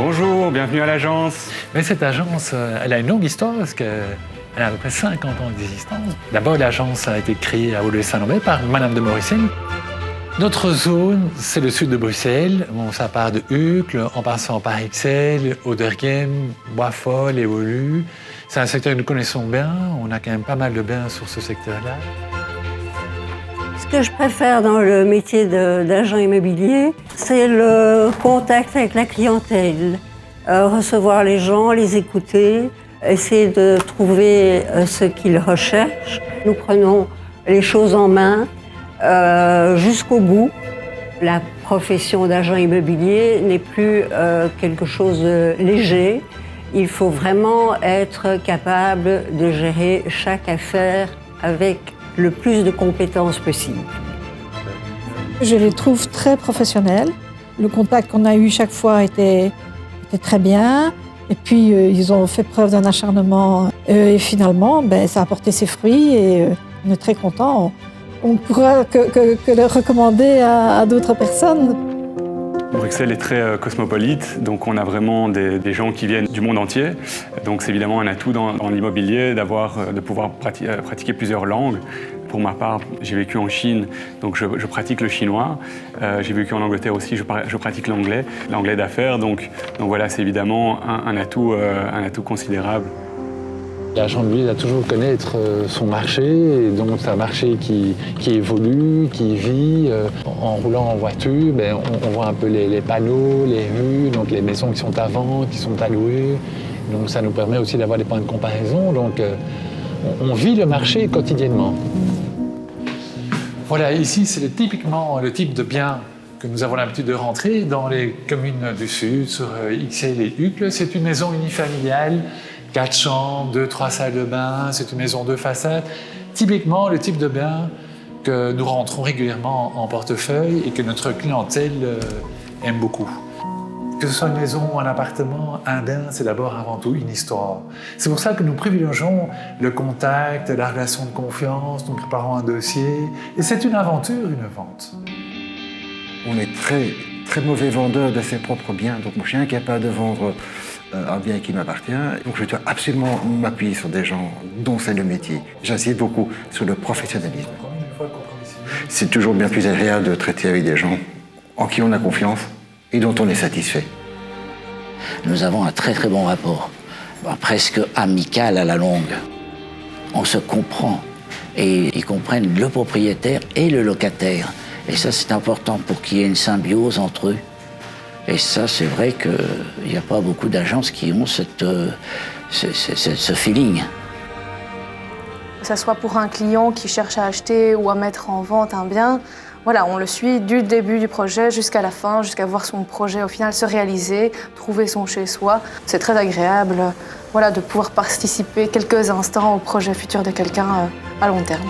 Bonjour, bienvenue à l'agence. Mais cette agence, elle a une longue histoire parce qu'elle a à peu près 50 ans d'existence. D'abord, l'agence a été créée à Woluwe-Saint-Lambert par Madame de Maurissen. Notre zone, c'est le sud de Bruxelles. Bon, ça part de Uccle, en passant par Ixelles, Oderghem, Boisfort et Woluwe. C'est un secteur que nous connaissons bien. On a quand même pas mal de biens sur ce secteur-là. Ce que je préfère dans le métier d'agent immobilier, c'est le contact avec la clientèle. Recevoir les gens, les écouter, essayer de trouver ce qu'ils recherchent. Nous prenons les choses en main jusqu'au bout. La profession d'agent immobilier n'est plus quelque chose de léger. Il faut vraiment être capable de gérer chaque affaire avec le plus de compétences possible. Je les trouve très professionnels. Le contact qu'on a eu chaque fois était très bien. Et puis, ils ont fait preuve d'un acharnement. Et finalement, ça a porté ses fruits et on est très contents. On ne pourra que le recommander à d'autres personnes. Bruxelles est très cosmopolite, donc on a vraiment des gens qui viennent du monde entier. Donc c'est évidemment un atout dans l'immobilier de pouvoir pratiquer plusieurs langues. Pour ma part, j'ai vécu en Chine, donc je pratique le chinois. J'ai vécu en Angleterre aussi, je pratique l'anglais d'affaires. Donc voilà, c'est évidemment un atout considérable. L'agent immobilier doit toujours connaître son marché, et donc c'est un marché qui évolue, qui vit. En roulant en voiture, on voit un peu les panneaux, les rues, donc les maisons qui sont à vendre, qui sont à louer. Donc ça nous permet aussi d'avoir des points de comparaison. Donc on vit le marché quotidiennement. Voilà, ici c'est typiquement le type de bien que nous avons l'habitude de rentrer dans les communes du Sud, sur Ixelles et Uccle. C'est une maison unifamiliale, 4 chambres, 2-3 salles de bain, c'est une maison 2 façades. Typiquement le type de bien que nous rentrons régulièrement en portefeuille et que notre clientèle aime beaucoup. Que ce soit une maison ou un appartement, un bien, c'est d'abord avant tout une histoire. C'est pour ça que nous privilégions le contact, la relation de confiance, nous préparons un dossier. Et c'est une aventure, une vente. On est très mauvais vendeur de ses propres biens, donc moi je suis incapable de vendre un bien qui m'appartient. Donc je dois absolument m'appuyer sur des gens dont c'est le métier. J'insiste beaucoup sur le professionnalisme. C'est toujours bien plus agréable de traiter avec des gens en qui on a confiance et dont on est satisfait. Nous avons un très bon rapport, presque amical à la longue. On se comprend et ils comprennent le propriétaire et le locataire. Et ça, c'est important pour qu'il y ait une symbiose entre eux. Et ça, c'est vrai qu'il n'y a pas beaucoup d'agences qui ont ce feeling. Que ce soit pour un client qui cherche à acheter ou à mettre en vente un bien, voilà, on le suit du début du projet jusqu'à la fin, jusqu'à voir son projet au final se réaliser, trouver son chez-soi. C'est très agréable de pouvoir participer quelques instants au projet futur de quelqu'un à long terme.